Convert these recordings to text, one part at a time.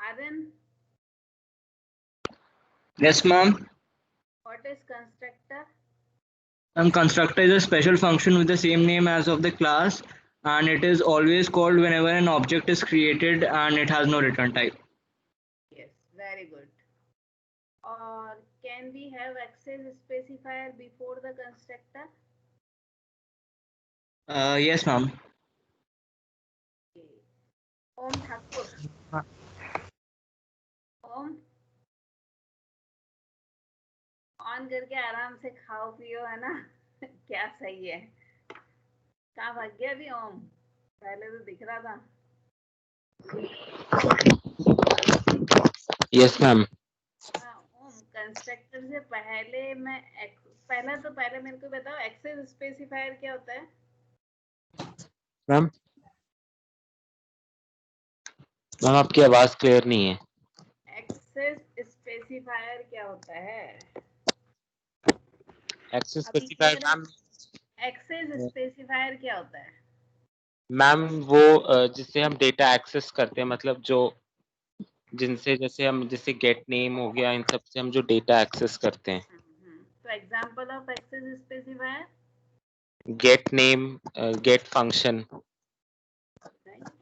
Arun, Yes, ma'am. what is constructor? Constructor is a special function with the same name as of the class, and it is always called whenever an object is created and it has no return type. Yes, very good. Or can we have access specifier before the constructor? Yes, ma'am. Okay. Om Thakur. Om on करके आराम से खाओ पियो, है ना? क्या सही है? कहाँ भाग गया अभी ओम? पहले तो दिख रहा था। Yes ma'am. ओम, कंस्ट्रक्टर से पहले पहले मेरे को बताओ एक्सेस स्पेसिफायर क्या होता है? मैम मैम आपकी आवाज क्लियर नहीं है। एक्सेस स्पेसिफायर क्या होता है? एक्सेस अभी स्पेसिफायर clear है? मैम, एक्सेस स्पेसिफायर क्या होता है? मैम वो जिससे हम डेटा एक्सेस करते हैं, मतलब जो जिनसे जैसे हम जैसे गेट नेम हो गया, इन सब से हम जो डेटा एक्सेस करते हैं। तो example of access specifier? Get name, get function.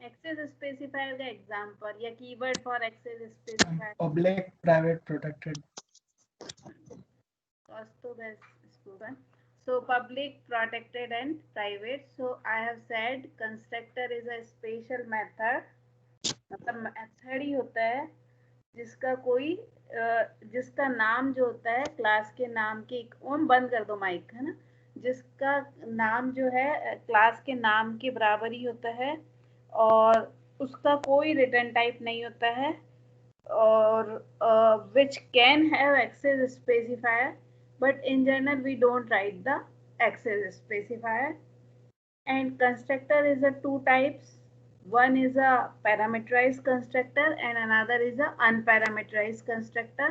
Access specifier का एग्जांपल या keyword for access specifier? Public, private, protected. So public, protected and private. So I have said constructor is a special method. मतलब method ही होता है जिसका कोई जिसका नाम जो होता है क्लास के नाम के, ओम बंद कर दो माइक, है ना? जिसका नाम जो है क्लास के नाम के बराबर ही होता है और उसका कोई रिटर्न टाइप नहीं होता है, और which can have access specifier, but in general we don't write the access specifier. And constructor is a two types. One is a parameterized constructor and another is a unparameterized constructor.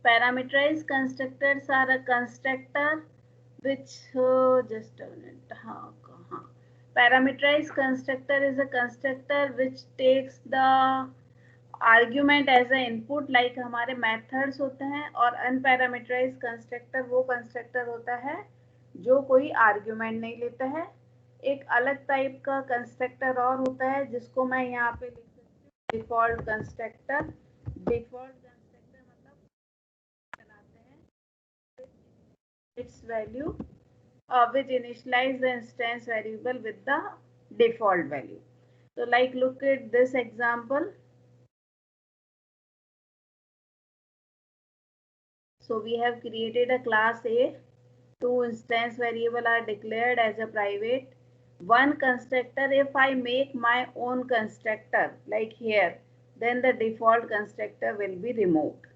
Parameterized constructors are a constructor which just a minute. Parameterized constructor is a constructor which takes the argument as a input like हमारे methods होते हैं, और अनपैरामीटराइज constructor वो constructor होता है जो कोई argument नहीं लेता है। एक अलग टाइप का कंस्ट्रक्टर और होता है जिसको मैं यहाँ पे लिख सकती हूँ डिफॉल्ट कंस्ट्रक्टर। डिफॉल्ट कंस्ट्रक्टर मतलब बनाते हैं it's value which initialize the instance variable with the default value. So like look at this example. So we have created a class A. Two instance variable are declared as a private. One constructor, if I make my own constructor like here, then the default constructor will be removed.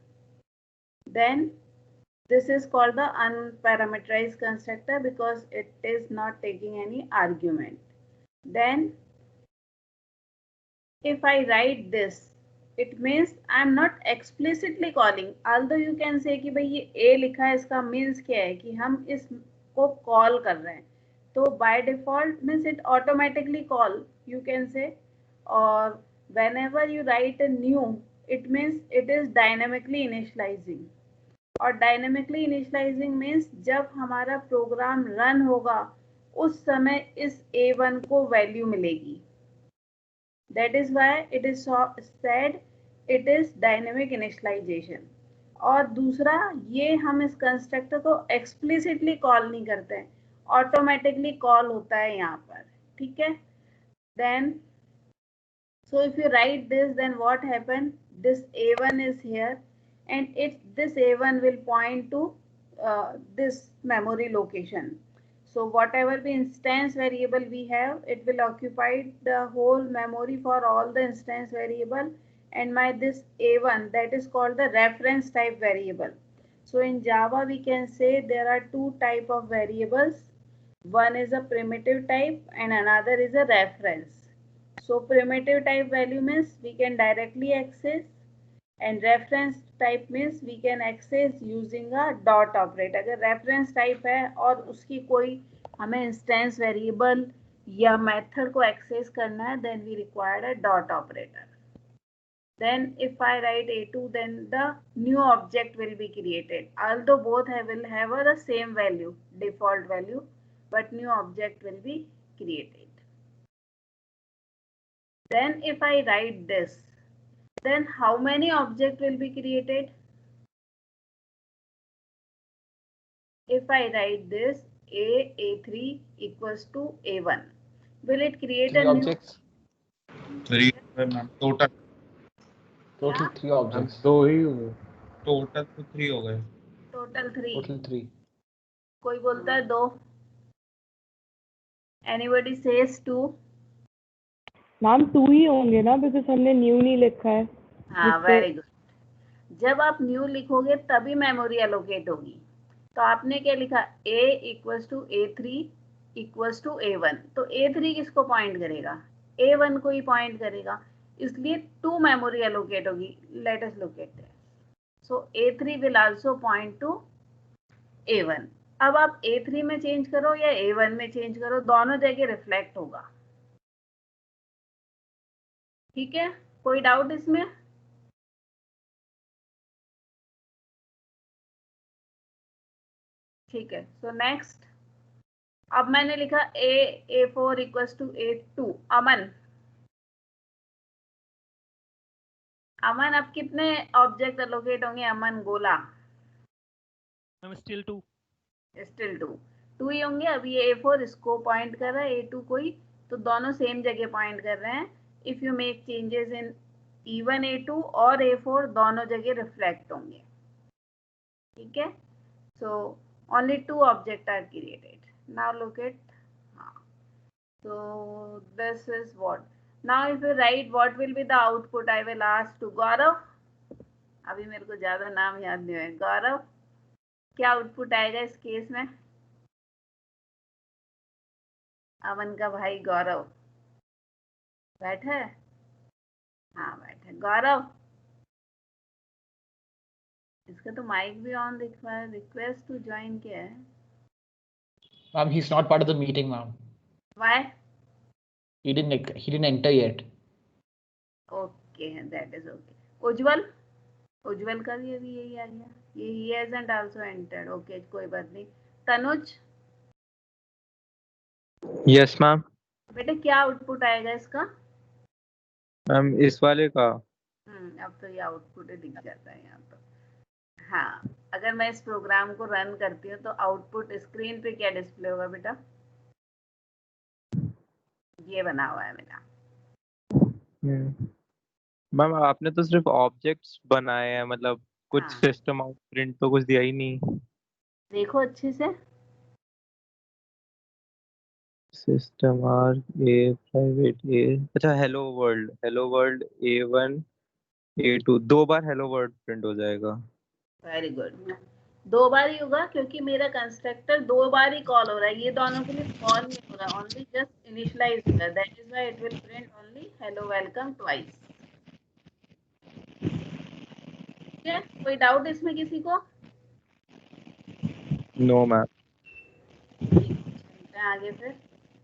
Then this is called the unparameterized constructor because it is not taking any argument. Then if I write this, it means I am not explicitly calling, although you can say कि भाई ये a लिखा है, इसका means क्या है कि हम इसको call कर रहे हैं, तो by default means it automatically call, you can say. or whenever you write a new, it means it is dynamically initializing. और dynamically initializing means जब हमारा प्रोग्राम रन होगा उस समय इस a1 को वैल्यू मिलेगी. That is why it is said it is dynamic initialization. और दूसरा, ये हम इस कंस्ट्रक्टर को एक्सप्लिसिटली कॉल नहीं करते हैं, ऑटोमेटिकली कॉल होता है यहाँ पर, ठीक है? Then so if you write this, then what happen? This a1 is here and this a1 will point to this memory location. So whatever the instance variable we have, it will occupy the whole memory for all the instance variable, and my this a1, that is called the reference type variable. So in Java we can say there are two type of variables. One is a primitive type and another is a reference. So primitive type value means we can directly access, and reference type means we can access using a dot operator. अगर reference type है और उसकी कोई हमें instance variable या method को access करना है, then we required a dot operator. then if I write A2, then the new object will be created. Although both will have the same value, default value, but new object will be created. Then if I write this, then how many object will be created? If I write this A3 equals to A1, will it create Three a objects. Three ma'am total Total क्या? 3 objects. दो ही हुए। total तो 3 हो गए। Total 3. Total 3. कोई बोलता है 2. Anybody says 2? Ma'am 2 ही होंगे ना, बिकॉज हमने न्यू नहीं लिखा है। हाँ, वेरी गुड। जब आप न्यू लिखोगे तभी मेमोरी एलोकेट होगी। तो आपने क्या लिखा? A equals to A3 equals to A1। तो A3 किसको पॉइंट करेगा? A1 को ही पॉइंट करेगा, इसलिए 2 मेमोरी एलोकेट होगी। Let us look at that. So A3 will also point two A1। अब आप A3 में चेंज करो या A1 में चेंज करो, दोनों जगह रिफ्लेक्ट होगा। ठीक है, कोई डाउट इसमें? ठीक है, सो नेक्स्ट। अब मैंने लिखा A4 इक्वल्स टू A2। अमन, अमन अब कितने ऑब्जेक्ट एलोकेट होंगे? अमन गोला। स्टिल 2 2 ही होंगे। अब ये A4 इसको पॉइंट कर रहा है, A2 कोई, तो दोनों सेम जगह पॉइंट कर रहे हैं। If you make changes in E1 A2 और A4, दोनों जगह रिफ्लेक्ट होंगे। ठीक है, सो only 2 objects are created. Now look at, so this is what. Now if you write what will be the output, I will ask to Gaurav. अभी मेरे को ज्यादा नाम याद नहीं है। गौरव, क्या आउटपुट आएगा इस केस में? अमन का भाई गौरव बैठा है? हाँ बैठा। गौरव, इसका तो माइक भी ऑन दिख रहा है। रिक्वेस्ट टू ज्वाइन क्या है? Ma'am, he's not part of the meeting, ma'am. Why? He didn't enter yet. Okay, that is okay. उज्जवल का भी अभी यही आ गया। ये he hasn't also entered. Okay, कोई बात नहीं। Tanuj, yes ma'am. बेटे क्या आउटपुट आएगा इसका? मैम इस वाले का अब तो ये आउटपुट ही दिख जाता है यहाँ पर। हाँ, अगर मैं इस प्रोग्राम को रन करती हूँ तो आउटपुट स्क्रीन पे क्या डिस्प्ले होगा बेटा? ये बना हुआ है मेरा। मैम आपने तो सिर्फ ऑब्जेक्ट्स बनाए हैं, मतलब कुछ हाँ। सिस्टम आउट प्रिंट तो कुछ दिया ही नहीं। देखो अच्छे से। सिस्टम आर ए प्राइवेट ए, अच्छा हेलो वर्ल्ड A1 A2, 2 बार हेलो वर्ल्ड प्रिंट हो जाएगा। Very good. 2 बार ही होगा क्योंकि मेरा कंस्ट्रक्टर 2 बार ही कॉल हो रहा है। ये दोनों के लिए कॉल नहीं हो रहा, ओनली जस्ट इनिशियलाइज हो रहा है। That is why it will print only hello welcome twice. ठीक है, कोई डाउट इसमें किसी को? No ma'am. चलते हैं आगे फिर।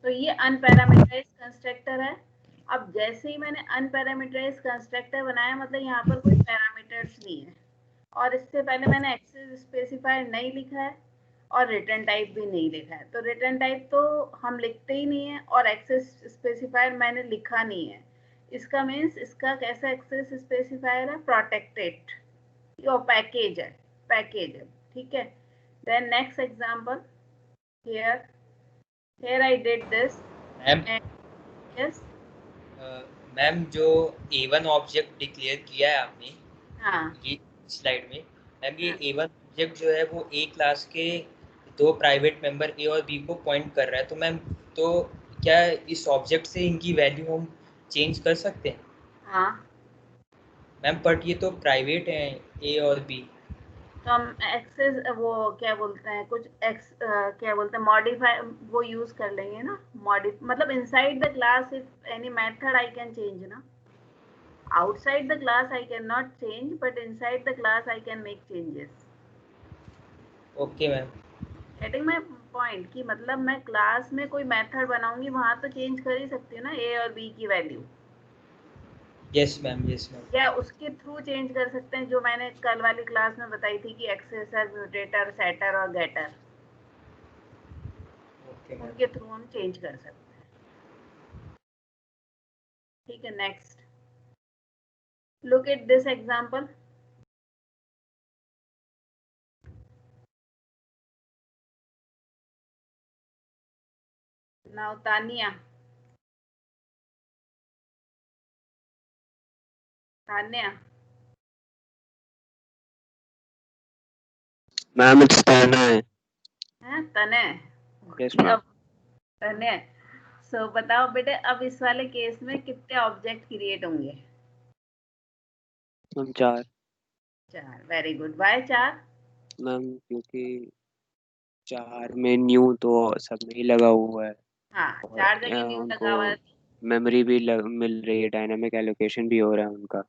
तो ये अनपैरामीटराइज्ड कंस्ट्रक्टर है। अब जैसे ही मैंने अनपैरामीटराइज्ड कंस्ट्रक्टर बनाया, मतलब यहाँ पर कोई पैरामीटर्स नहीं है, और इससे पहले मैंने एक्सेस स्पेसिफायर नहीं लिखा है और रिटर्न टाइप भी नहीं लिखा है। तो रिटर्न टाइप तो हम लिखते ही नहीं है, और एक्सेस स्पेसिफायर मैंने लिखा नहीं है। इसका मीन्स इसका कैसा एक्सेस स्पेसिफायर है? प्रोटेक्टेड। योर पैकेज है, ठीक है। Then next example, here I did this ma'am yes ma'am जो A1 ऑब्जेक्ट डिक्लेयर किया है आपने हाँ ये स्लाइड में, मैम ये A1 ऑब्जेक्ट जो है वो A क्लास के 2 प्राइवेट मेंबर A और B को पॉइंट कर रहा है। तो मैम तो क्या इस ऑब्जेक्ट से इनकी वैल्यू हम चेंज कर सकते हैं? हाँ, मैम बट ये तो प्राइवेट हैं A और B। तो हम एक्सेस वो क्या बोलते हैं, कुछ क्या बोलते हैं, मॉडिफाई वो यूज कर लेंगे ना। मतलब inside the class if any method I can change ना। Outside the class I can not change, but inside the class I can make changes. Okay ma'am. Getting my point? कि मतलब मैं class में कोई मेथड बनाऊंगी, वहां तो change कर ही सकती हूँ ना A और B की value. Yes ma'am, yes ma'am. या उसके थ्रू चेंज कर सकते हैं, जो मैंने कल वाली क्लास में बताई थी कि एक्सेसर, म्यूटेटर, सेटर और गेटर, ओके मैम। उनके थ्रू हम चेंज कर सकते हैं। ठीक है, next look at this example. Now Tania, Tanya, ma'am it's तन्ना है। है तने, यस मैम। अब तने। सो बताओ बेटे, अब इस वाले केस में कितने ऑब्जेक्ट क्रिएट होंगे? Ma'am 4। 4। Very good. Why 4? Ma'am क्योंकि 4 में न्यू तो सब में ही लगा हुआ है हाँ, और 4 जगह न्यू उनको लगा हुआ है। मेमोरी भी मिल रही है, डायनामिक एलोकेशन भी हो रहा है उनका।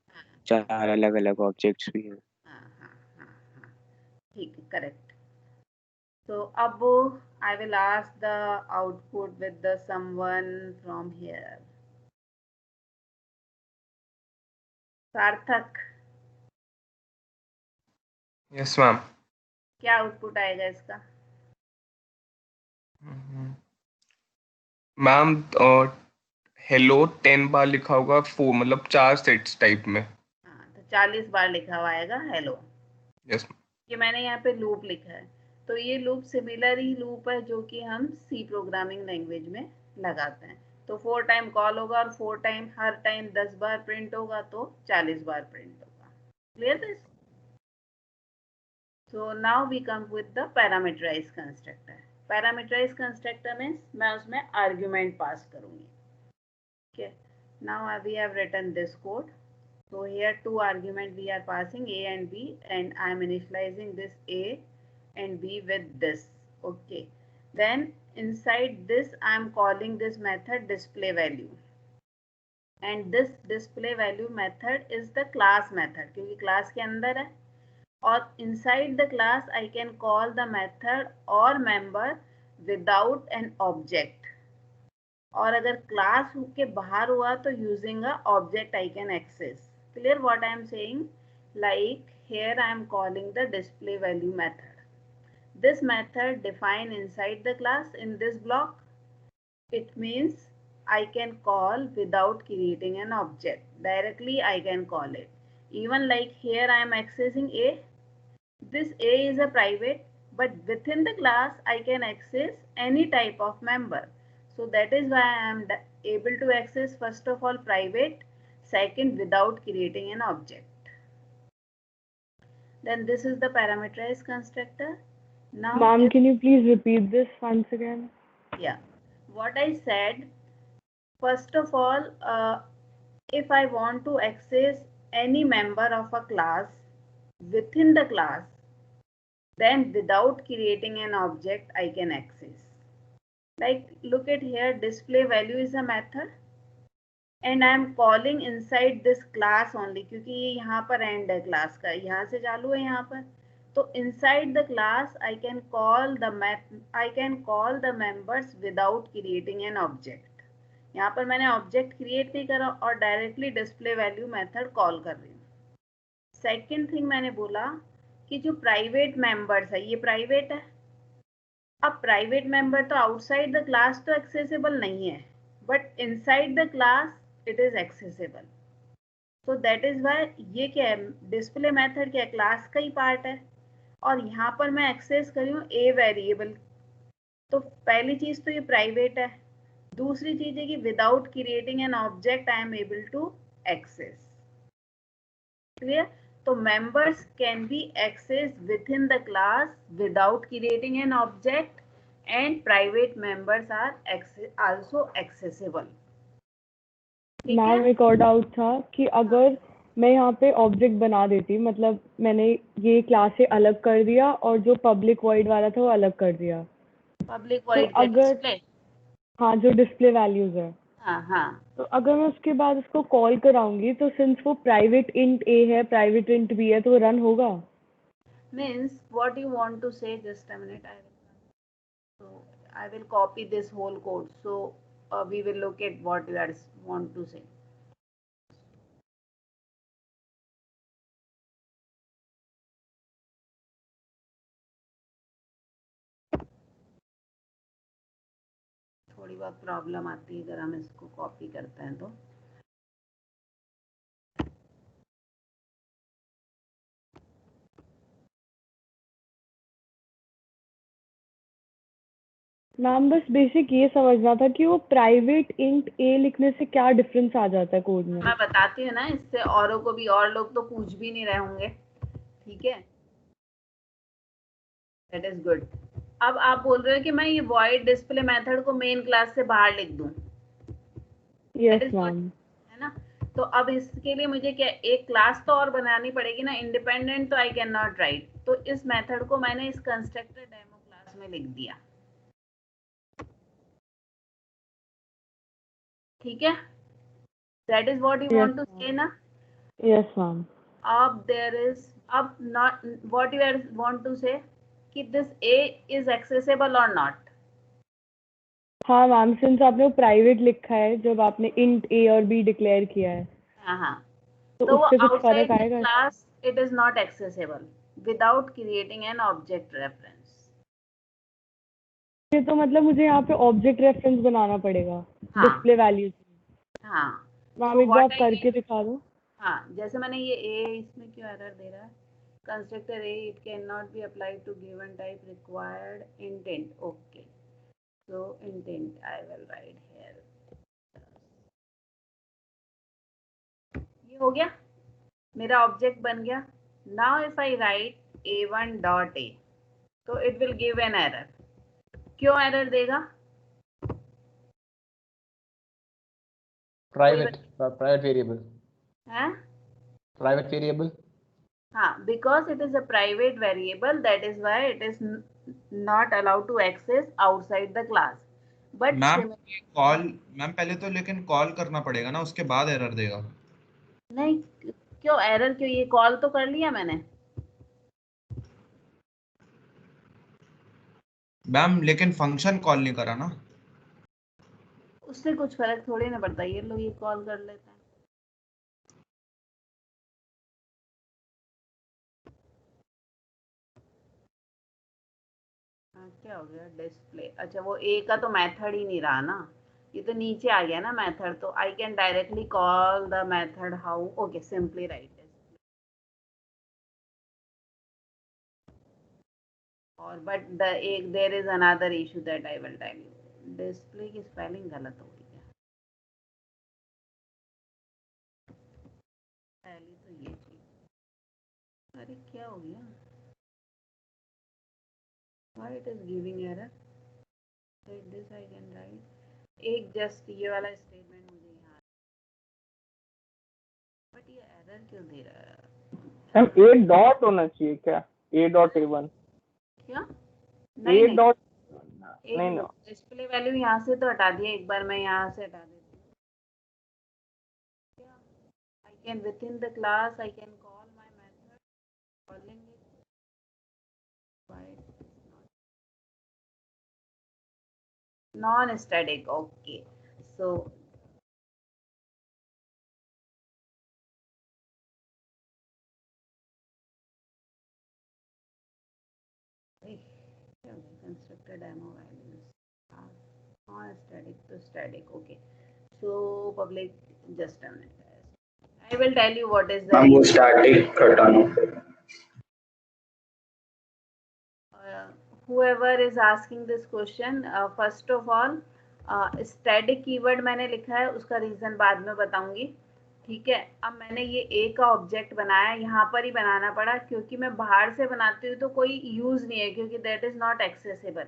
4 अलग अलग ऑब्जेक्ट्स भी हैं। हाँ हाँ हाँ हाँ, ठीक है, करेक्ट। So अब I will ask the output with the someone from here. सार्थक, यस मैम। क्या आउटपुट आएगा इसका? मैम हेलो 10 बार लिखा होगा, 4 मतलब 4 सेट्स टाइप में। हाँ, तो 40 बार लिखा हुआ आएगा हेलो। यस ये मैंने यहाँ पे लूप लिखा है, तो ये लूप सिमिलर ही लूप है जो कि हम सी प्रोग्रामिंग लैंग्वेज में लगाते हैं। तो 4 टाइम कॉल होगा और 4 टाइम, हर टाइम 10 बार प्रिंट होगा, तो 40 बार प्रिंट होगा। Clear this? So now we come with the parameterized constructor. Parameterized constructor means मैं उसमें argument pass करूँगी. Okay. Now we have written this code. So here 2 argument we are passing, A and B, and I am initializing this A and B with this. Okay. Then inside this I am calling this method display value. And this display value method is the class method, क्योंकि class के अंदर है. और inside the class I can call the method or member without an object. और अगर class के बाहर हुआ तो using a object I can access. Clear what I am saying? Like here I am calling the display value method. This method defined inside the class in this block. It means I can call without creating an object. Directly I can call it. Even like here I am accessing A. This A is a private, but within the class I can access any type of member. So that is why I am able to access first of all private, second without creating an object. Then this is the parameterized constructor. Now Ma'am, if, can you please repeat this once again? yeah, what I said, first of all, if I want to access any member of a class within the class, then without creating an object I can access. Like look at here, display value is a method and I am calling inside this class only, क्योंकि ये यहाँ पर end है class का, यहाँ से चालू है यहाँ पर. तो inside the class I can call the members without creating an object. यहाँ पर मैंने object create नहीं करा और directly display value method call कर रही हूँ. Second thing मैंने बोला कि जो प्राइवेट मेंबर्स है, ये प्राइवेट है. अब प्राइवेट मेंबर तो आउटसाइड द क्लास तो एक्सेसिबल नहीं है, but inside the class it is accessible. So that is why ये क्या है, डिस्प्ले मेथड क्या है, क्लास का ही पार्ट है. और यहाँ पर मैं एक्सेस कर रही हूँ ए वेरिएबल. तो पहली चीज तो ये प्राइवेट है. दूसरी चीज है कि without creating an object I am able to access. Clear? So members can be accessed within the class without creating an object, and private members are also accessible. ठीक मैम है? एक और डाउट था कि अगर मैं यहाँ पे ऑब्जेक्ट बना देती, मतलब मैंने ये क्लास से अलग कर दिया और जो पब्लिक वॉइड वाला था वो अलग कर दिया, पब्लिक तो वॉइड अगर डिस्प्ले. हाँ जो डिस्प्ले वैल्यूज है, हाँ हाँ. तो अगर मैं उसके बाद उसको कॉल कराऊंगी तो सिंस वो प्राइवेट इंट ए है, प्राइवेट इंट बी है, तो वो रन होगा. Means what you want to say? Just a minute. I will copy this whole code. So we will look at what you want to say. थोड़ी बहुत problem आती है अगर हम इसको कॉपी करते हैं तो। मैम बस बेसिक ये समझना था कि वो प्राइवेट इंट ए लिखने से क्या डिफरेंस आ जाता है कोड में। मैं बताती हूँ ना, इससे औरों को भी, और लोग तो पूछ भी नहीं रहे होंगे। ठीक है, दैट इज गुड। अब आप बोल रहे हो कि मैं ये void डिस्प्ले मेथड को मेन क्लास से बाहर लिख दूं। Yes That is good, ma'am. है ना। तो अब इसके लिए मुझे क्या, एक क्लास तो और बनानी पड़ेगी ना, इंडिपेंडेंट तो आई कैन नॉट राइट। तो इस मेथड को मैंने इस कंस्ट्रक्टर डेमो क्लास में लिख दिया। ठीक है, that is what you want to say ना। Yes ma'am. अब देयर इज, अब not what you want to say कि दिस ए इज एक्सेसिबल और नॉट। हाँ मैम, सिंस आपने वो प्राइवेट लिखा है जब आपने इंट ए और बी डिक्लेयर किया है, हाँ, तो तो वो उससे कुछ आउटसाइड फर्क द आएगा? Class it is not accessible without creating an object reference. ये तो मतलब मुझे यहाँ पे ऑब्जेक्ट रेफरेंस बनाना पड़ेगा हाँ। डिस्प्ले वैल्यू से। हाँ, मैम so एक बार what I करके did, दिखा दो। हाँ, जैसे मैंने ये ए, इसमें क्यों एरर दे रहा है, constructor A it can not be applied to given type required int. Okay, so int I will write here. ये हो गया, मेरा ऑब्जेक्ट बन गया। Now if I write a1 dot A, तो it will give an error. क्यों error देगा? Private variable. हैं? Private variable. हाँ, because it is a private variable, that is why it is not allowed to access outside the class. But ma'am call, ma'am पहले तो लेकिन call करना पड़ेगा ना, उसके बाद एरर देगा। नहीं, क्यों एरर क्यों? ये कॉल तो कर लिया मैंने। मैम लेकिन फंक्शन कॉल नहीं करा ना। उससे कुछ फर्क थोड़ी ना पड़ता, ये लोग ये कॉल कर लेते हैं। हाँ, क्या हो गया डिस्प्ले? अच्छा, वो ए का तो मेथड ही नहीं रहा ना, ये तो नीचे आ गया ना मेथड। तो I can directly call the method how. Okay, simply right और बट द एक there is another issue that I will tell you. Display की स्पेलिंग गलत हो गई है। पहली तो ये चीज, अरे क्या हो गया, why it is giving error? This I can write. एक जस्ट ये वाला स्टेटमेंट मुझे यहाँ, बट ये एरर क्यों दे रहा है? मैम ए डॉट होना चाहिए क्या? ए डॉट ए1? क्या? ए नहीं डॉट एक नहीं मिनट, ना। डिस्प्ले वैल्यू यहाँ से तो हटा दिया, एक बार मैं यहाँ से हटा देती हूँ। I can with in the class I can call my method, calling it non static. Okay, so constructor demo values are static to static. Okay, so public, just a minute. I will tell you what is the ma'am वो static हटाना। whoever is asking this question, first of all static keyword मैंने लिखा है, उसका reason बाद में बताऊंगी। ठीक है, अब मैंने ये ए का ऑब्जेक्ट बनाया, यहाँ पर ही बनाना पड़ा क्योंकि मैं बाहर से बनाती हूँ तो कोई यूज नहीं है, क्योंकि दैट इज नॉट एक्सेसिबल।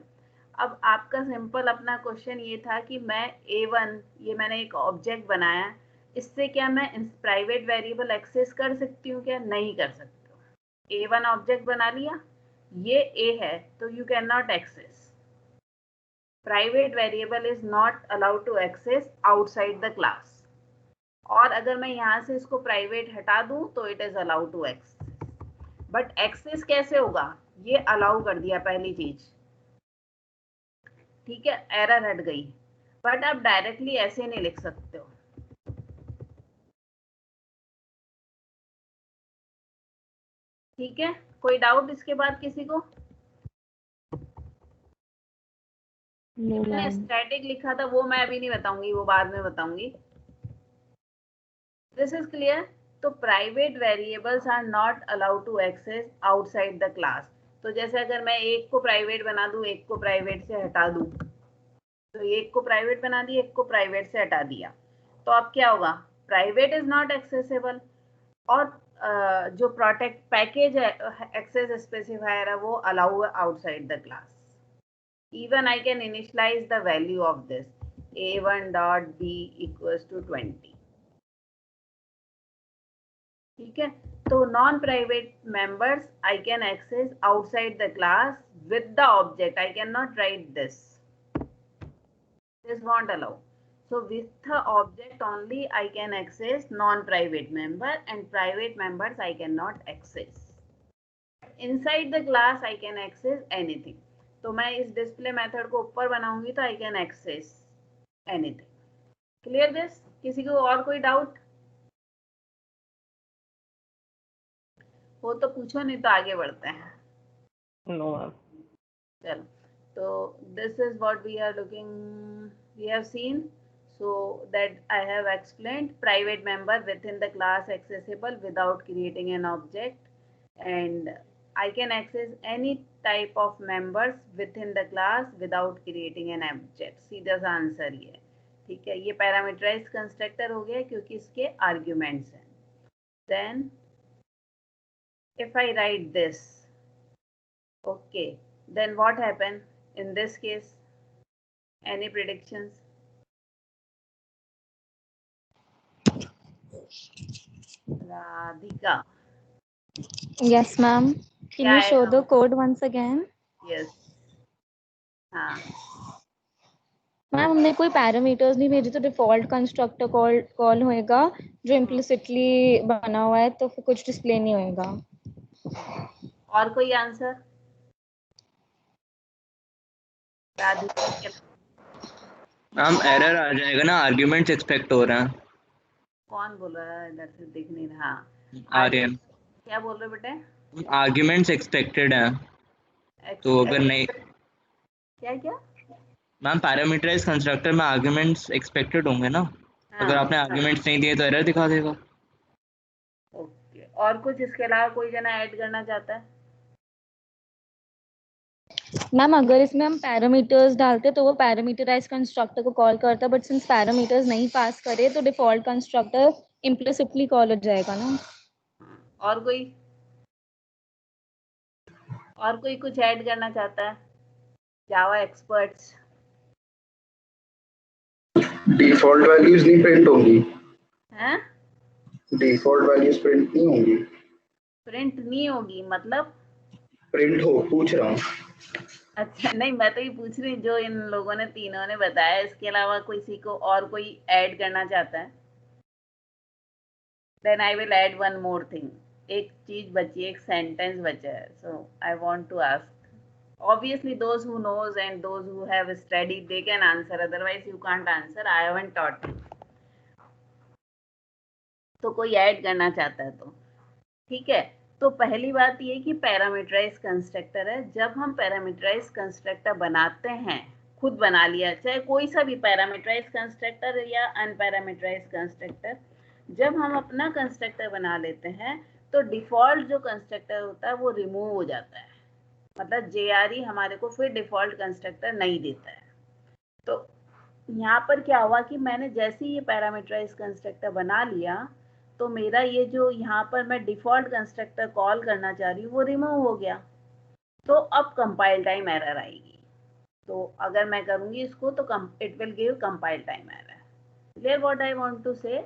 अब आपका सिंपल अपना क्वेश्चन ये था कि मैं A1, ये मैंने एक ऑब्जेक्ट बनाया, इससे क्या मैं प्राइवेट वेरिएबल एक्सेस कर सकती हूँ क्या? नहीं कर सकती हूँ। A1 ऑब्जेक्ट बना लिया, ये A है तो you can not access. Private variable is not allowed to access outside the class. और अगर मैं यहाँ से इसको प्राइवेट हटा दूं तो it is allowed to access. But access कैसे होगा? ये अलाउ कर दिया पहली चीज। ठीक है, एरर हट गई। बट आप डायरेक्टली ऐसे नहीं लिख सकते हो। ठीक है, कोई डाउट इसके बाद किसी को? नो मैंने मैम। स्टैटिक लिखा था वो मैं अभी नहीं बताऊंगी, वो बाद में बताऊंगी। This is clear. तो private variables are not allowed to access outside the class. तो जैसे अगर मैं एक को प्राइवेट बना दूं, एक को प्राइवेट से हटा दूं, तो एक को प्राइवेट बना दिया, एक को प्राइवेट से हटा दिया, तो अब क्या होगा, प्राइवेट इज नॉट एक्सेसिबल, और जो प्रोटेक्ट पैकेज है एक्सेस स्पेसिफायर है वो अलाउ है outside the class. Even I can initialize the value of this a1.b equals to 20। ठीक है, तो non private members I can access outside the class with the object. I can not write this won't allow. So with the object only I can access non-private member, and private members I cannot access. Inside the class I can access anything. तो मैं इस display method को ऊपर बनाऊंगी तो I can access anything. Clear this? किसी को और कोई डाउट हो तो पूछो, नहीं तो आगे बढ़ते हैं। No ma'am. चलो, so this is what we are looking, we have seen. So that I have explained private member within the class accessible without creating an object, and I can access any type of members within the class without creating an object। सीधा सा answer ये है। ठीक है, ये parameterise constructor हो गया क्योंकि इसके आर्ग्यूमेंट्स हैं। Then if I write this, okay, then what happened in this case? Any predictions? Radhika. Yes, ma'am. Can क्या you show आएगा? the code once again? Yes. हाँ, मैम हमने कोई पैरामीटर्स नहीं भेजे तो डिफॉल्ट कंस्ट्रक्टर कॉल होएगा जो इम्प्लिसिटली बना हुआ है, तो फिर कुछ डिस्प्ले नहीं होएगा। और कोई आंसर? राधिका के मैम एरर आ जाएगा ना, आर्ग्यूमेंट्स एक्सपेक्ट हो रहे हैं। कौन बोल रहा है? इधर से दिख नहीं रहा। आर्यन, क्या बोल रहे हो बेटे? आर्ग्यूमेंट्स एक्सपेक्टेड है, तो अगर नहीं क्या क्या? मैम पैरामीटराइज कंस्ट्रक्टर में आर्ग्यूमेंट्स एक्सपेक्टेड होंगे ना, अगर आपने आर्ग्यूमेंट्स नहीं दिए तो एरर दिखा देगा। ओके, और कुछ इसके अलावा कोई जना ऐड करना चाहता है? मैम अगर इसमें हम पैरामीटर्स डालते तो वो पैरामीटराइज कंस्ट्रक्टर को कॉल करता, बट सिंस पैरामीटर्स नहीं पास करे तो डिफॉल्ट कंस्ट्रक्टर इम्प्लिसिटली कॉल हो जाएगा ना। और कोई कुछ ऐड करना चाहता है? जावा एक्सपर्ट्स। डिफॉल्ट वैल्यूज नहीं प्रिंट होंगी। हैं? डिफॉल्ट वैल्यूज प्रिंट नहीं होंगी। प्रिंट नहीं होगी मतलब? प्रिंट हो पूछ रहा हूँ। अच्छा, नहीं मैं तो ये पूछ रही जो इन लोगों ने तीनों ने बताया, इसके अलावा किसी को और कोई ऐड करना चाहता है? Then I will add one more thing. एक चीज बची, एक सेंटेंस बचा है। So I want to ask, obviously those who knows and those who have studied they can answer, otherwise you can't answer, I haven't taught you। तो कोई add करना चाहता है तो ठीक है। तो पहली बात ये कि पैरामीटराइज कंस्ट्रक्टर है। जब हम पैरामीटराइज कंस्ट्रक्टर बनाते हैं, खुद बना लिया, चाहे कोई सा भी पैरामीटराइज कंस्ट्रक्टर या अनपैरामीटराइज कंस्ट्रक्टर, जब हम अपना कंस्ट्रक्टर बना लेते हैं तो डिफॉल्ट जो कंस्ट्रक्टर होता है वो रिमूव हो जाता है। मतलब JRE हमारे को फिर डिफॉल्ट कंस्ट्रक्टर नहीं देता है। तो यहाँ पर क्या हुआ कि मैंने जैसे ही ये पैरामीटराइज कंस्ट्रक्टर बना लिया तो मेरा ये जो यहाँ पर मैं डिफॉल्ट कंस्ट्रक्टर कॉल करना चाह रही हूँ वो रिमूव हो गया। तो अब कंपाइल टाइम एरर आएगी। तो अगर मैं करूँगी इसको तो it will give compile time error. Clear what I want to say?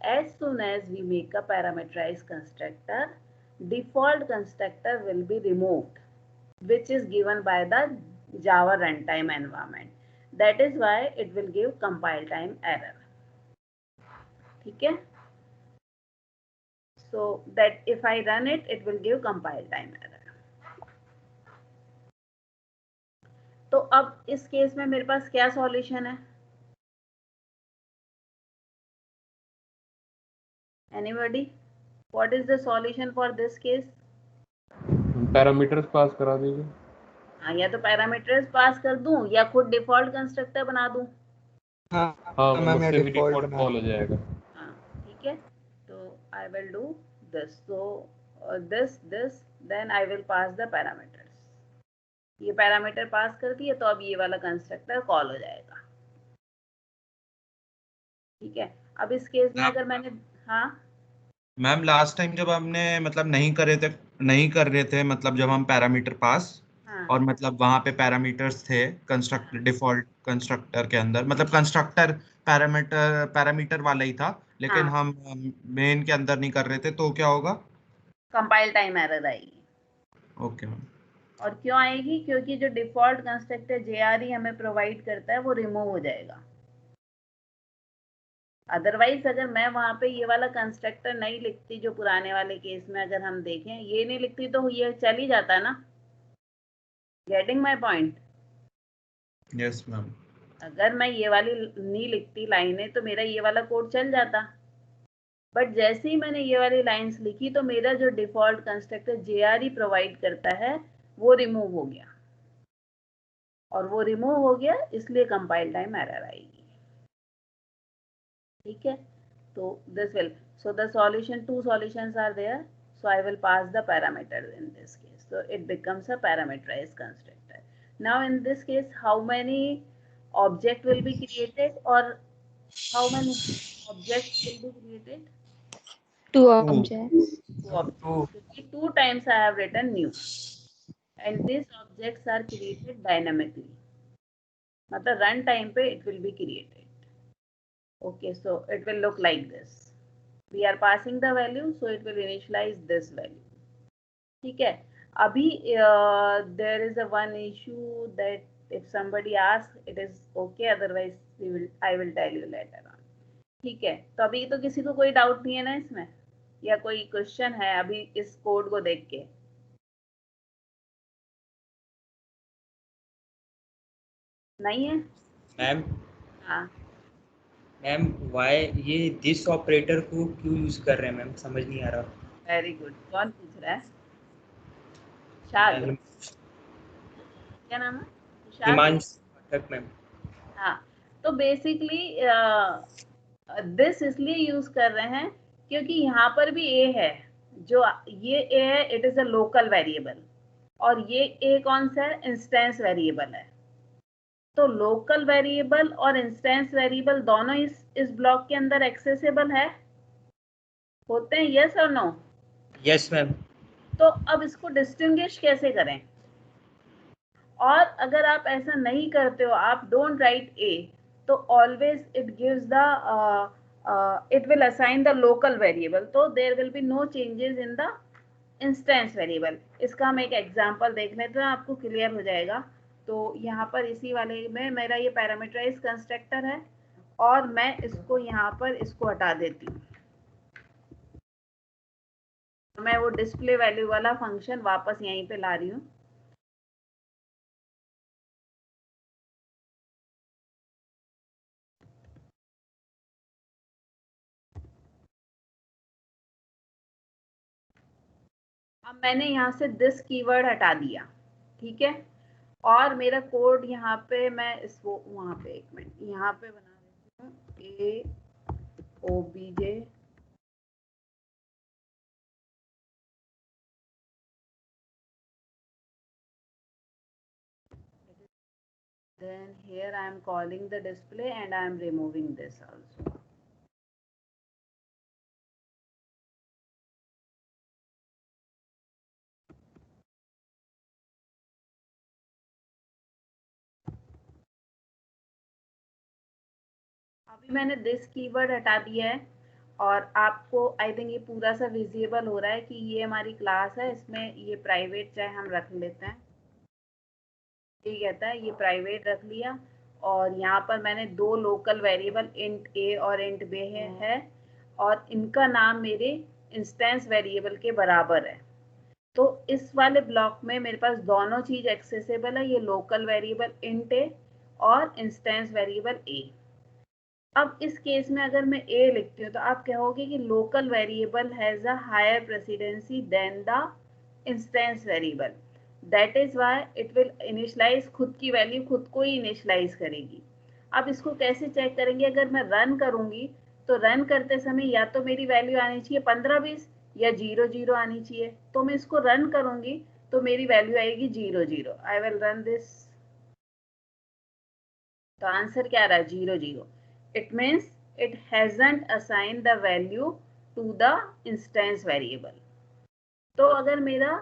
as soon as we make a parameterized constructor, default constructor will be removed, which is given by the Java runtime environment. That is why it will give compile time error. ठीक है? So that if I run it, it will give compile time error. तो अब इस case में मेरे पास क्या solution है? Anybody? What is the solution for this case? Parameters pass करा दीजिए। हाँ, या तो पैरामीटर्स पास कर दूं या खुद डिफॉल्ट कंस्ट्रक्टर बना दूं। हाँ मैम ये डिफॉल्ट कॉल हो जाएगा। हाँ ठीक है, तो I will do this, so this then I will pass the parameters। ये पैरामीटर पास कर दिए तो अब ये वाला कंस्ट्रक्टर कॉल हो जाएगा। ठीक है, अब इस केस में अगर मैंने, हाँ मैम लास्ट टाइम जब हमने मतलब नहीं कर रहे थे मतलब जब हम पैरामीटर पास हाँ और मतलब वहां पे पैरामीटर्स थे कंस्ट्रक्टर डिफॉल्ट कंस्ट्रक्टर के अंदर, मतलब कंस्ट्रक्टर पैरामीटर वाला ही था लेकिन हाँ, हम मेन के अंदर नहीं कर रहे थे, तो क्या होगा? कंपाइल टाइम एरर आएगी। Okay ma'am. और क्यों आएगी? क्योंकि जो डिफॉल्ट कंस्ट्रक्टर JRE हमें प्रोवाइड करता है वो रिमूव हो जाएगा। अदरवाइज अगर मैं वहां पे ये वाला कंस्ट्रक्टर नहीं लिखती, जो पुराने वाले केस में अगर हम देखें ये नहीं लिखती तो ये चल ही जाता ना। Getting my point? Yes ma'am. अगर मैं ये वाली नहीं लिखती लाइनें तो मेरा ये वाला कोड चल जाता, बट जैसे ही मैंने ये वाली लाइंस लिखी तो मेरा जो डिफॉल्ट कंस्ट्रक्टर JRE प्रोवाइड करता है वो रिमूव हो गया, और वो रिमूव हो गया इसलिए कंपाइल टाइम एरर आएगी। ठीक है, तो this will, so the solution, two solutions are there, so I will pass the parameters in this case, so it becomes a parameterized constructor. Now in this case how many object will be created, or how many objects will be created? Two objects. Two objects. Two times I have written new, and these objects are created dynamically, मतलब run time पे it will be created. Okay, so it will look like this. We are passing the value, so it will initialize this value. ठीक है, अभी there is a one issue that if somebody asks, it is okay, otherwise I will tell you later on. ठीक है, तो अभी तो किसी को कोई डाउट नहीं है ना इसमें, या कोई क्वेश्चन है अभी इस कोड को देख के? नहीं है मैम? हाँ मैम वाई ये दिस ऑपरेटर को क्यों यूज कर रहे हैं मैम, समझ नहीं आ रहा। वेरी गुड, कौन पूछ रहा है? शाद, क्या नाम है? हिमांशु पाठक मैम। हाँ, तो बेसिकली दिस इसलिए यूज कर रहे हैं क्योंकि यहाँ पर भी a है, जो ये a है, it is a local variable, और ये a कौन सा है? इंस्टेंस वेरिएबल है। तो लोकल वेरिएबल और इंस्टेंस वेरिएबल दोनों इस ब्लॉक के अंदर एक्सेसिबल है, होते हैं, यस और नो? Yes ma'am. तो अब इसको डिस्टिंग्विश कैसे करें? और अगर आप ऐसा नहीं करते हो, आप डोंट राइट a, तो always it gives the it will assign the local variable, तो there will be no changes in the instance variable। इसका हम एक एग्जांपल देख लेते हैं, आपको क्लियर हो जाएगा। तो यहाँ पर इसी वाले में मेरा ये पैरामीटराइज कंस्ट्रक्टर है, और मैं इसको यहाँ पर इसको हटा देती हूँ, मैं वो डिस्प्ले वैल्यू वाला फंक्शन वापस यहीं पे ला रही हूँ। अब मैंने यहाँ से दिस कीवर्ड हटा दिया, ठीक है, और मेरा कोड यहाँ पे मैं इसको वहाँ पे एक मिनट यहाँ पे बना देती हूँ obj then here I am calling the display and I am removing this also। अभी मैंने दिस कीवर्ड हटा दिया है, और आपको आई थिंक ये पूरा सा विजिबल हो रहा है कि ये हमारी क्लास है, इसमें ये प्राइवेट चाहे हम रख लेते हैं, ये कहता है ये प्राइवेट रख लिया, और यहाँ पर मैंने दो लोकल वेरिएबल इंट a और इंट b है, और इनका नाम मेरे इंस्टेंस वेरिएबल के बराबर है। तो इस वाले ब्लॉक में मेरे पास दोनों चीज एक्सेसिबल है, ये लोकल वेरिएबल इंट a और इंस्टेंस वेरिएबल a। अब इस केस में अगर मैं a लिखती हूँ तो आप कहोगे कि local variable has a higher presidency than the instance variable, that is why it will initialize, खुद की वैल्यू खुद को ही इनिशलाइज करेगी। अब इसको कैसे चेक करेंगे? अगर मैं रन करूंगी तो रन करते समय या तो मेरी वैल्यू आनी चाहिए 15-20 या 0-0 आनी चाहिए। तो मैं इसको रन करूंगी तो मेरी वैल्यू आएगी 0-0। आई विल रन दिस, तो आंसर क्या आ रहा है? 0-0। It means it hasn't assign the value to the instance variable. तो अगर मेरा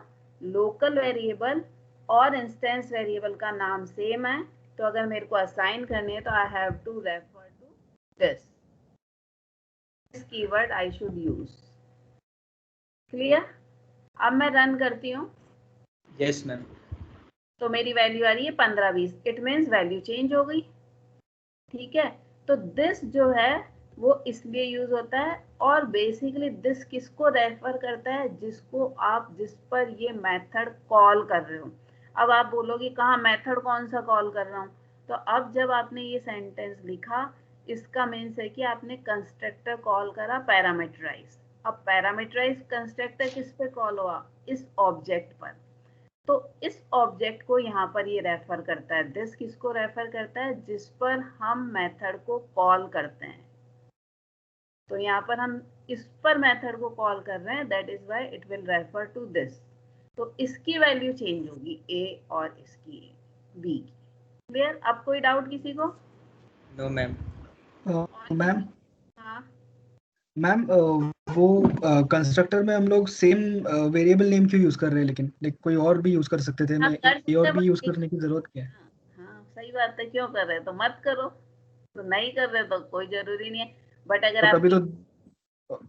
लोकल वेरिएबल और इंस्टेंस वेरिएबल का नाम सेम है, तो अगर मेरे को असाइन करनी है तो I have to refer to this keyword I should use. Clear? अब मैं रन करती हूँ। Yes ma'am. तो मेरी वैल्यू आ रही है 15-20। इट मीन्स वैल्यू चेंज हो गई। ठीक है, तो दिस जो है वो इसलिए यूज होता है, और बेसिकली दिस किसको रेफर करता है? जिस पर ये मेथड कॉल कर रहे हो। अब आप बोलोगे कहाँ मेथड कौन सा कॉल कर रहा हूँ? तो अब जब आपने ये सेंटेंस लिखा, इसका मीन्स है कि आपने कंस्ट्रक्टर कॉल करा पैरामीटराइज। अब पैरामीटराइज कंस्ट्रक्टर किस पे कॉल हुआ? इस ऑब्जेक्ट पर। तो इस ऑब्जेक्ट को यहाँ पर ये रेफर करता है। दिस किसको रेफर करता है? जिस पर हम मेथड को कॉल करते हैं। तो यहाँ पर हम इस पर मेथड को कॉल कर रहे हैं, that is why it will refer to this. तो इसकी वैल्यू चेंज होगी ए और इसकी बी की। क्लियर? अब कोई डाउट किसी को? No ma'am. मैम हाँ मैम वो कंस्ट्रक्टर में हम लोग सेम वेरिएबल नेम क्यों यूज कर रहे हैं, लेकिन कोई और भी यूज कर सकते थे ना, आप कर ए और सकते बी यूज हो। करने की जरूरत क्या है? हाँ सही बात है, क्यों कर रहे हैं? तो मत करो, तो नहीं कर रहे तो कोई जरूरी नहीं है। बट अगर तो आप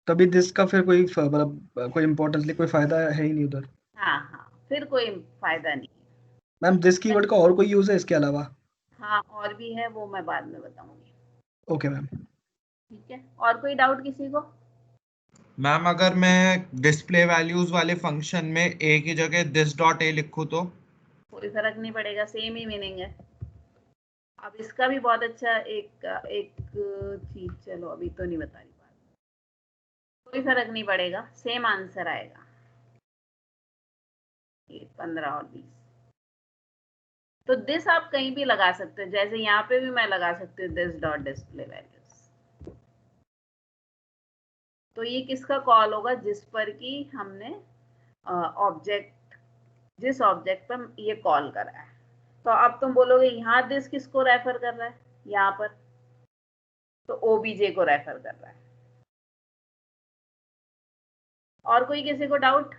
तभी दिस का फिर कोई मतलब कोई इम्पोर्टेंसली कोई फायदा है ही नहीं उधर। हाँ हाँ, फिर कोई फायदा नहीं। मैम दिस कीवर्ड का और कोई यूज है इसके अलावा? हाँ और भी है, वो मैं बाद में बताऊंगी। Okay ma'am. ठीक है, और कोई डाउट किसी को? मैम अगर मैं डिस्प्ले वैल्यूज वाले फंक्शन में ए की जगह दिस डॉट ए लिखूं तो? कोई फर्क नहीं पड़ेगा, सेम ही मीनिंग है। अब इसका भी बहुत अच्छा एक चीज, चलो अभी तो नहीं बता रही बात, कोई फर्क नहीं पड़ेगा, सेम आंसर आएगा। 15 और 20। तो दिस आप कहीं भी लगा सकते हो, जैसे यहाँ पे भी मैं लगा सकती हूँ दिस डॉट डिस्प्ले वैल्यूज। तो ये किसका कॉल होगा? जिस पर कि हमने ऑब्जेक्ट, जिस ऑब्जेक्ट पर ये कॉल करा है। तो अब तुम बोलोगे यहाँ दिस किसको रेफर कर रहा है? यहाँ पर तो ओबीजे को रेफर कर रहा है। और कोई किसी को डाउट?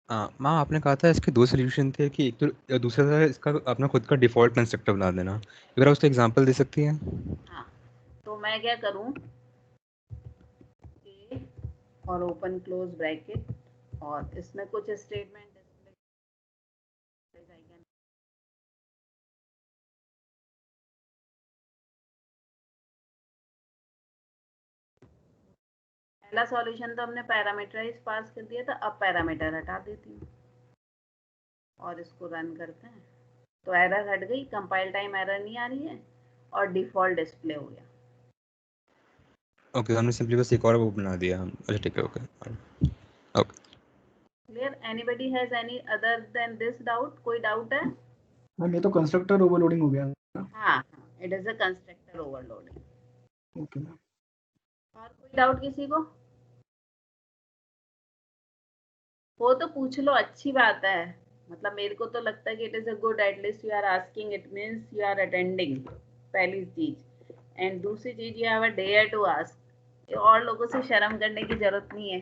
मैम आपने कहा था इसके दो सोल्यूशन थे, कि एक तो दूसरा था इसका अपना खुद का डिफॉल्ट कंस्ट्रक्टर बना देना। अगर आप उसका एग्जांपल दे सकती हैं? हाँ, तो मैं क्या करूँ, और ओपन क्लोज ब्रैकेट, और इसमें कुछ स्टेटमेंट पहला सॉल्यूशन तो हमने पैरामीटराइज पास कर दिया था, अब पैरामीटर हटा देती हूँ और इसको रन करते हैं। तो एरर हट गई, कंपाइल टाइम एरर नहीं आ रही है, और डिफॉल्ट डिस्प्ले हो गया। ओके, हमने सिंपली बस एक और वो बना दिया। अच्छा ठीक है, okay okay. Clear? Anybody has any other than this doubt? कोई डाउट है? मैम ये तो कंस्ट्रक्टर ओवरलोडिंग हो गया ना? हाँ, it is a constructor overloading. Okay ma'am. और कोई डाउट किसी को? वो तो पूछ लो, अच्छी बात है। मतलब मेरे को तो लगता है कि it is a good, at least you are asking, it means you are attending, पहली चीज। एंड दूसरी चीज, you have a dare to ask. और लोगों से शर्म करने की जरूरत नहीं है।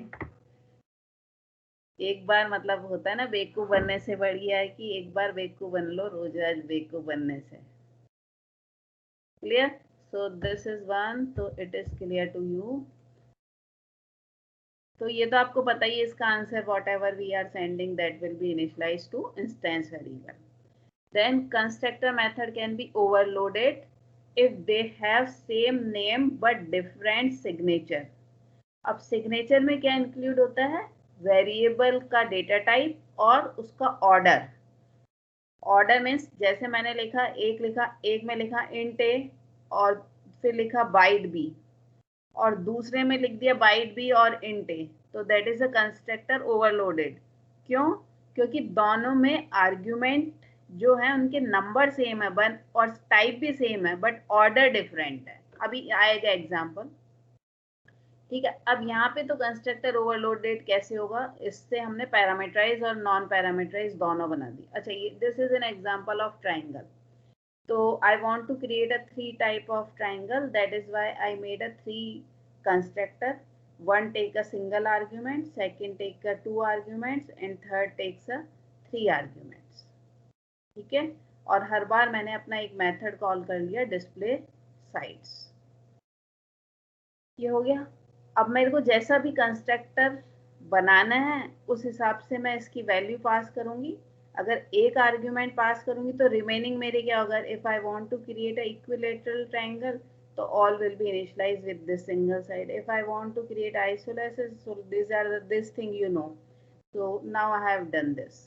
एक बार मतलब होता है ना, बेवकूफ बनने से बढ़िया है कि एक बार बेवकूफ बन लो रोज रोज बेवकूफ बनने से। Clear? So this is one, तो it is clear to you. तो ये तो आपको पता ही है इसका answer, whatever we are sending that will be initialized to instance variable. Then constructor method can be overloaded if they have same name but different signature। अब signature में क्या इंक्लूड होता है? वेरिएबल का डेटा टाइप और उसका order. Order means जैसे मैंने लिखा, एक में लिखा इंट ए और फिर लिखा बाइट बी, और दूसरे में लिख दिया बाइट बी और इंट ए, तो that is a constructor overloaded. क्यों? क्योंकि दोनों में आर्ग्यूमेंट जो है उनके नंबर सेम है बन और टाइप भी सेम है बट ऑर्डर डिफरेंट है। अभी आएगा एग्जांपल, ठीक है। अब यहाँ पे तो कंस्ट्रक्टर ओवरलोडेड कैसे होगा, इससे हमने पैरामीटराइज और नॉन पैरामीटराइज दोनों बना दी। अच्छा, ये this is an example of triangle. तो I want to create a 3 type of triangle, that is why I made a 3 constructor. One take a single argument, second take a 2 arguments and third takes a 3 arguments, ठीक है। और हर बार मैंने अपना एक method call कर लिया display sides. ये हो गया। अब मेरे को जैसा भी कंस्ट्रक्टर बनाना है उस हिसाब से मैं इसकी वैल्यू पास करूंगी। अगर एक आर्ग्यूमेंट पास करूंगी तो रिमेनिंग मेरे क्या होगा, if I want to create a equilateral triangle so all will be initialized with this single side. If I want to create isosceles, so these are this thing you know. So now I have done this.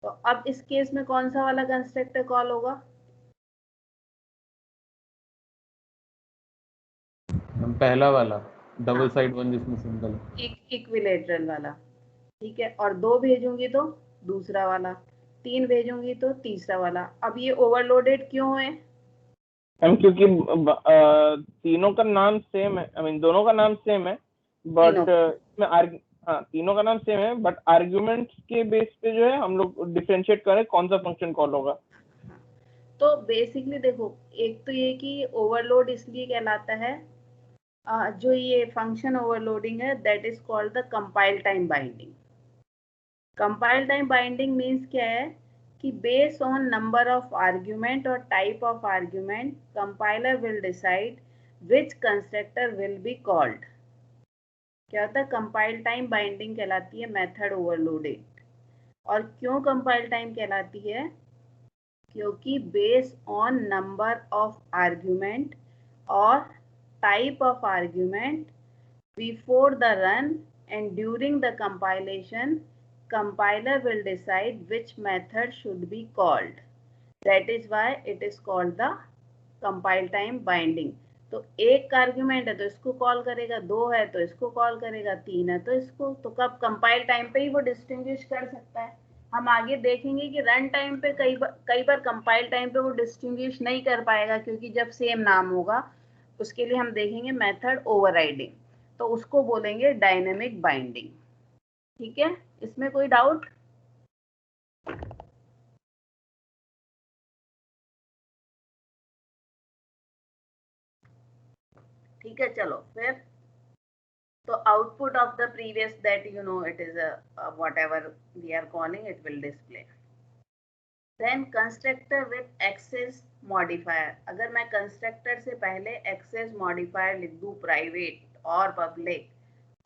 तो अब इस case में कौन सा वाला constructor call होगा? पहला वाला डबल साइड वन जिसमें सिंगल इक्विलैटरल वाला, ठीक है। और 2 भेजूंगी तो दूसरा वाला, 3 भेजूंगी तो तीसरा वाला। अब ये ओवरलोडेड क्यों है? मैम क्योंकि तीनों का नाम सेम है, आई मीन दोनों का नाम सेम है बट हाँ तीनों का नाम सेम है बट आर्ग्यूमेंट्स के बेस पे जो है हम लोग डिफरेंशिएट करें कौन सा फंक्शन कॉल होगा। तो बेसिकली देखो, एक तो ये कि ओवरलोड इसलिए कहलाता है, जो ये फंक्शन ओवरलोडिंग है that is called the compile time binding. Compile time binding means क्या है कि based on number of argument और type of argument compiler will decide which constructor will be called. क्या होता है, कंपाइल टाइम बाइंडिंग कहलाती है मेथड ओवरलोडेड। और क्यों कंपाइल टाइम कहलाती है, क्योंकि based on number of argument और type of argument before the run and during the compilation compiler will decide which method should be called. That is why it is called the compile time binding. तो एक argument है तो इसको call करेगा, 2 है तो इसको कॉल करेगा, 3 है तो इसको। तो कब कंपाइल टाइम पे ही वो डिस्टिंग्विश कर सकता है। हम आगे देखेंगे कि रन टाइम पे कई बार कंपाइल टाइम पे वो डिस्टिंग्विश नहीं कर पाएगा क्योंकि जब सेम नाम होगा उसके लिए हम देखेंगे मेथड ओवरराइडिंग, तो उसको बोलेंगे डायनेमिक बाइंडिंग, ठीक है। इसमें कोई डाउट? ठीक है, चलो फिर। तो output of the previous that you know it is whatever we are calling it will display. Then constructor with access modifier. अगर मैं कंस्ट्रक्टर से पहले एक्सेस मॉडिफायर लिख दूं प्राइवेट और पब्लिक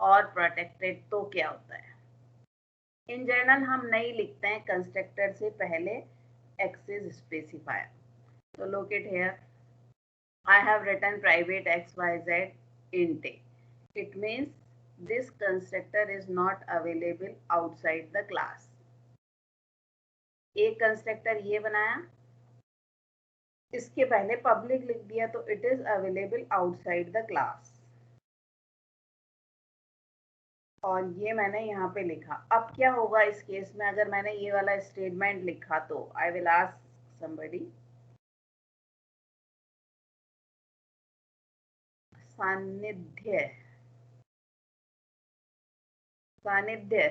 और प्रोटेक्टेड तो क्या होता है? इन जनरल हम नहीं लिखते हैं कंस्ट्रक्टर से पहले एक्सेस स्पेसिफायर। तो look it here, I have written private xyz int a. It means this constructor is not available outside the class. एक कंस्ट्रक्टर ये बनाया, इसके पहले पब्लिक लिख दिया तो it is available outside the class. और ये मैंने यहाँ पे लिखा। अब क्या होगा इस केस में, अगर मैंने ये वाला स्टेटमेंट लिखा तो आई विल आस्क समबडी सानिध्य सानिध्य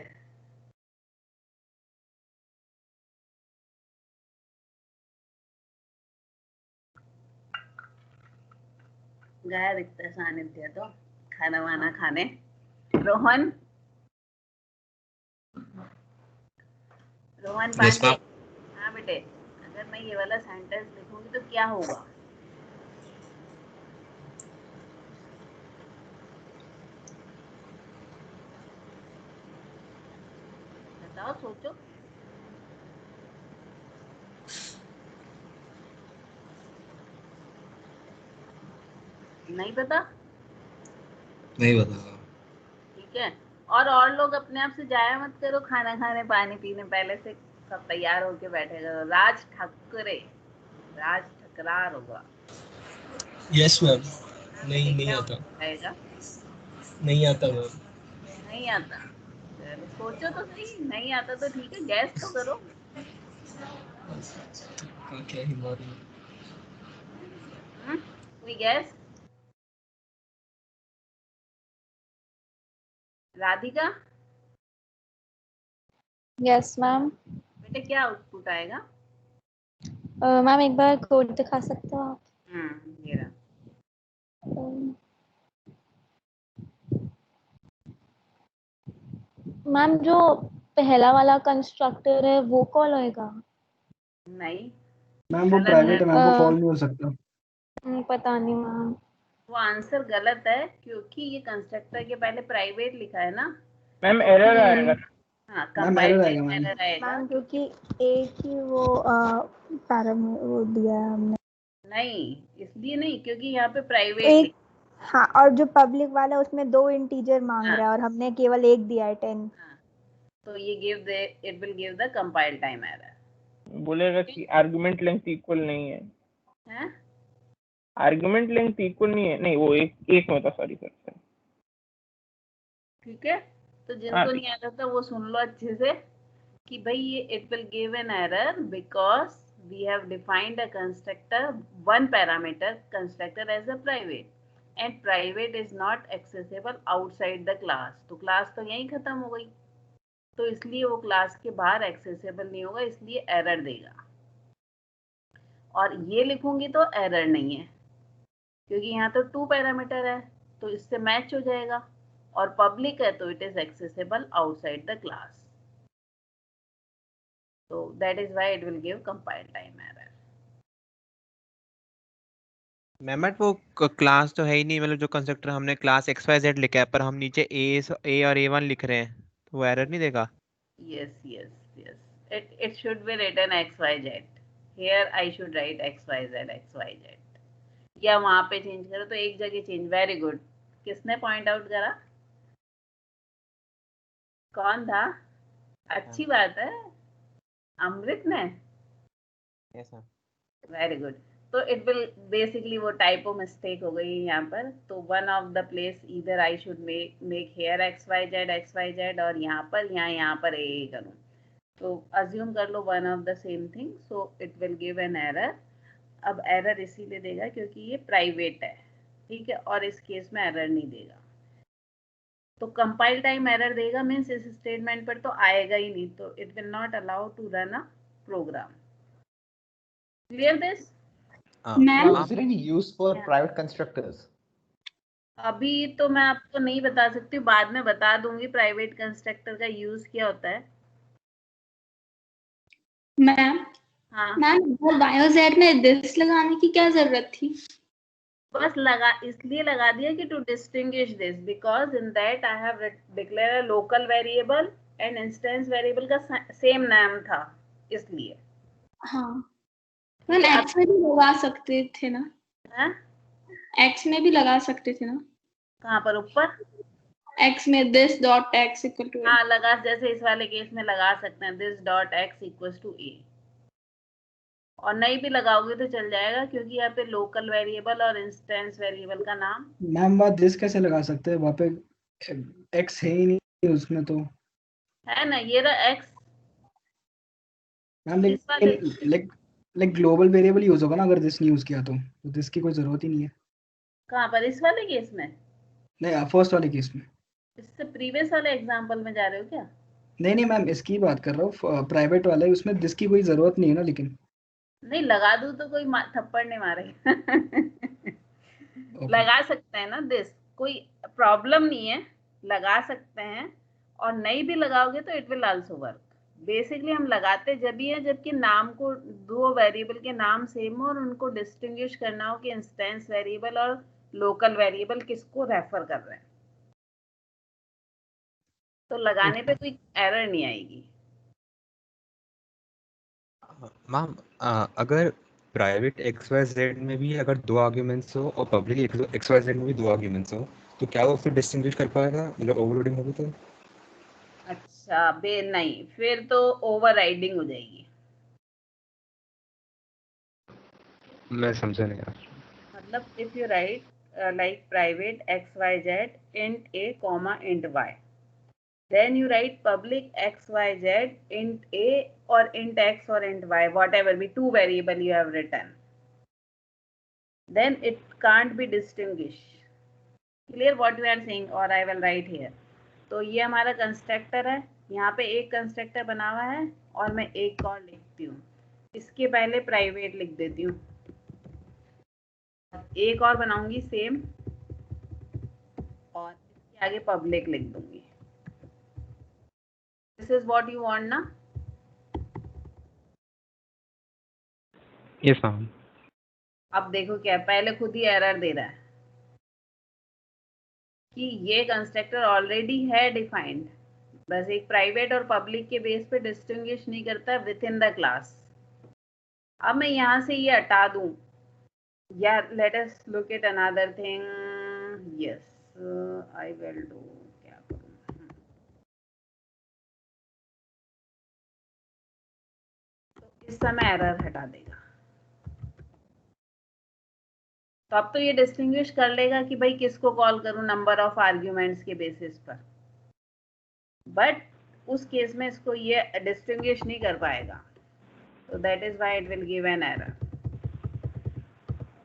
गया दिखता है सानिध्य तो खाना वाना खाने। रोहन रोहन पांडे, हाँ बेटे, अगर मैं ये वाला सेंटेंस लिखूंगी तो क्या होगा? बताओ, सोचो। नहीं पता? नहीं पता। ठीक है, और लोग अपने आप से जाया मत करो खाना खाने पानी पीने, पहले से सब तैयार होके बैठे करो। राज ठाकरे, राज ठकरार होगा। Yes ma'am. नहीं आता। आएगा? नहीं आता मैम। नहीं आता, चलो सोचो तो सही, नहीं आता तो ठीक है, गैस तो करो। क्या ही बात है। कोई गैस? राधिका? Yes ma'am. बेटे क्या आउटपुट आएगा? मैम एक बार कोड दिखा सकते हो आप? ये रहा। मैम जो पहला वाला कंस्ट्रक्टर है वो कॉल होएगा? नहीं मैम वो प्राइवेट है मैम, वो कॉल नहीं हो सकता। पता नहीं मैम। वो आंसर गलत है क्योंकि ये कंस्ट्रक्टर के पहले प्राइवेट लिखा है ना। मैम एरर आएगा। हाँ मैम कंपाइल एरर टाइम आएगा मैम। एरर आएगा। मैम क्योंकि एक ही वो वो दिया है हमने। नहीं इसलिए नहीं, क्योंकि यहाँ पे प्राइवेट एक, हाँ, और जो पब्लिक वाला है उसमें 2 इंटीजर मांग हाँ। रहा है और हमने केवल एक दिया है 10। तो ये it will give the compile time error. बोलेगा कि आर्गुमेंट लेंथ इक्वल नहीं है। हैं? आर्गुमेंट लेंथ इक्वल नहीं है, नहीं वो एक में था, सॉरी सर। ठीक है, तो जिनको नहीं आता था वो सुन लो अच्छे से कि भाई ये it will give an error because we have defined a constructor, one parameter constructor as a private and private is not accessible outside the class। तो क्लास तो यहीं खत्म हो गई, तो इसलिए वो क्लास के बाहर एक्सेसिबल नहीं होगा, इसलिए एरर देगा। और ये लिखूंगी तो एरर नहीं है क्योंकि यहाँ तो 2 पैरामीटर है तो इससे मैच हो जाएगा, और पब्लिक है तो it is accessible outside the class. So that is why it will give compile time error। Ma'am वो क्लास तो है ही नहीं, मतलब जो कंस्ट्रक्टर हमने क्लास XYZ लिखा है पर हम नीचे A और A1 लिख रहे हैं, तो वो एरर नहीं देगा? Yes, it should be written XYZ। Here I should write XYZ। या वहां पे चेंज करो तो एक जगह चेंज। Very good. किसने पॉइंट आउट करा? कौन था? अच्छी बात है, अमृत ने। Yes ma'am. Very good. तो इट विल बेसिकली वो टाइपो मिस्टेक हो गई यहाँ पर। तो वन ऑफ द प्लेस इधर I should make here XYZ और यहाँ पर ए करूँ, तो अज्यूम कर लो one of the same thing. So it will give an error. अब एरर इसीलिए देगा क्योंकि ये प्राइवेट है, ठीक है, और इस केस में एरर नहीं देगा। तो कंपाइल टाइम एरर देगा मीन्स इस स्टेटमेंट पर तो आएगा ही नहीं, तो it will not allow to run a program. Clear this? Ma'am, is there any use for private constructors? अभी तो मैं आपको नहीं बता सकती हूँ, बाद में बता दूंगी प्राइवेट कंस्ट्रक्टर का यूज क्या होता है। मैम हाँ मैम बायोजेड में दिस लगाने की क्या जरूरत थी? बस इसलिए लगा दिया कि to distinguish this because in that I have declare a local variable and instance variable का सेम नाम था, इसलिए। हाँ मैम एक्स में भी लगा सकते थे ना? एक्स में भी लगा सकते थे ना? कहाँ पर? ऊपर एक्स में this dot x equal to, हाँ लगा, जैसे इस वाले केस में लगा सकते हैं this dot x equal to A. और नहीं भी लगाओगे तो चल जाएगा क्योंकि यहाँ पे लोकल वेरिएबल और इंस्टेंस वेरिएबल का नाम। मैम बात दिस कैसे लगा सकते हैं? वहाँ पे एक्स है ही नहीं उसमें, तो है ना, ये रहा x. Ma'am like global variable use होगा ना अगर दिस नहीं यूज किया तो दिस की कोई जरूरत ही नहीं है। कहाँ पर? इस वाले केस में? नहीं फर्स्ट वाले केस में। इससे प्रीवियस वाले एग्जांपल में जा रहे हो क्या? नहीं मैम इसकी बात कर रहा हूँ, प्राइवेट वाला है, उसमें दिस की कोई जरूरत नहीं है ना। लेकिन नहीं लगा दूं तो कोई थप्पड़ नहीं मारेगा। लगा सकते हैं ना दिस, कोई प्रॉब्लम नहीं है, लगा सकते हैं। और नहीं भी लगाओगे तो it will also work. Basically हम लगाते जब ही है जबकि नाम को, दो वेरिएबल के नाम सेम हो और उनको डिस्टिंग्विश करना हो कि इंस्टेंस वेरिएबल और लोकल वेरिएबल किसको रेफर कर रहे हैं, तो लगाने पे कोई एरर नहीं आएगी। मैम अगर प्राइवेट XYZ में भी अगर 2 आर्ग्यूमेंट्स हो और पब्लिक XYZ में भी 2 आर्ग्यूमेंट्स हो तो क्या वो फिर डिस्टिंग्विश कर पाएगा, मतलब ओवरलोडिंग होगी तो? अच्छा नहीं, फिर तो ओवरराइडिंग हो जाएगी। मैं समझा नहीं यार। मतलब if you right like private XYZ int a comma int y, then you write public xyz int a or int x or int y, whatever be two variable you have written, then it can't be distinguished. Clear what we are saying? Or I will write here. तो ये हमारा constructor है, यहाँ पे एक constructor बना हुआ है और मैं एक और लिखती हूँ, इसके पहले प्राइवेट लिख देती हूँ, एक और बनाऊंगी सेम और इसके आगे पब्लिक लिख दूंगी. This is what you want ना? Yes ma'am. अब देखो क्या पहले खुद ही एरर दे रहा है कि ये कंस्ट्रक्टर ऑलरेडी है डिफाइंड, बस एक प्राइवेट और पब्लिक के बेस पे डिस्टिंग्विश नहीं करता विद इन द क्लास. अब मैं यहाँ से ये हटा दूं या let us look at another thing. Yes I will do. क्या करूं? तो इस समय एरर हटा देगा. तो अब तो ये डिस्टिंग्विश कर लेगा कि भाई किसको कॉल करूं नंबर ऑफ आर्ग्यूमेंट्स के बेसिस पर, बट उस केस में इसको ये डिस्टिंग्विश नहीं कर पाएगा. So that is why it will give an error.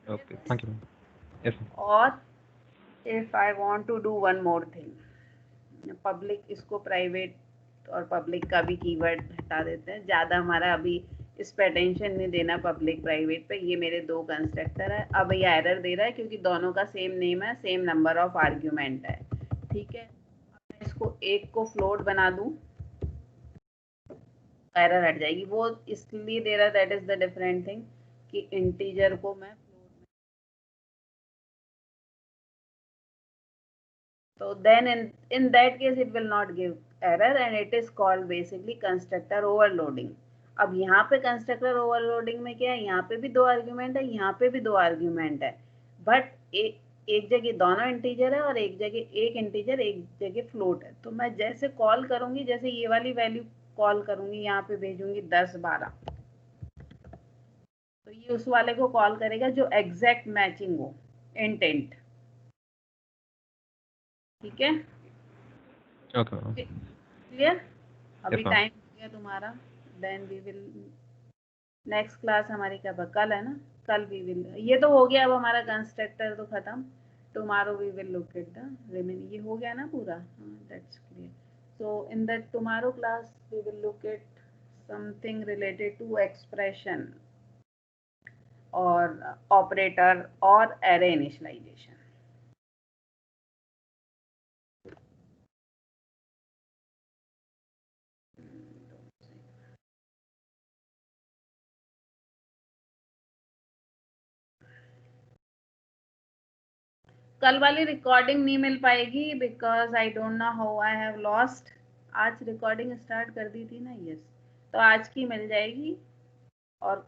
Okay, thank you. Yes. Or if I want to do one more thing, public इसको private और public का भी कीवर्ड हटा देते हैं, ज़्यादा हमारा अभी इस पे अटेंशन नहीं देना पब्लिक प्राइवेट पे. ये मेरे दो कंस्ट्रक्टर है. अब ये एरर दे रहा है क्योंकि दोनों का सेम नेम है, सेम नंबर ऑफ आर्ग्यूमेंट है. ठीक है, मैं इसको एक को फ्लोट बना दूं, एरर हट जाएगी. वो इसलिए दे रहा है, that is the different thing, कि इंटीजर को मैं फ्लोट, तो then in that case it will not give error and it is called basically constructor overloading. अब यहाँ पे कंस्ट्रक्टर ओवरलोडिंग में क्या है, यहाँ पे भी दो आर्ग्यूमेंट है, यहाँ पे भी दो आर्ग्यूमेंट है, बट एक जगह दोनों इंटीजर है और एक जगह एक इंटीजर एक जगह फ्लोट है. तो मैं जैसे कॉल करूंगी, जैसे ये वाली वैल्यू कॉल करूंगी, यहाँ पे भेजूंगी 10 12, तो ये उस वाले को कॉल करेगा जो एग्जैक्ट मैचिंग हो इंटेंट. ठीक है, Okay. क्लियर? अभी Yes, ma'am. टाइम हो गया तुम्हारा. Then we will next class हमारी कब है? कल है ना? कल वी विल, ये तो हो गया अब हमारा कंस्ट्रक्टर तो खत्म. Tomorrow we will look at the remaining. ये हो गया ना पूरा? That's clear. So in the tomorrow class we will look at something related to expression or operator or array initialization. कल वाली रिकॉर्डिंग नहीं मिल पाएगी because I don't know how I have lost. आज रिकॉर्डिंग स्टार्ट कर दी थी ना. Yes, तो आज की मिल जाएगी और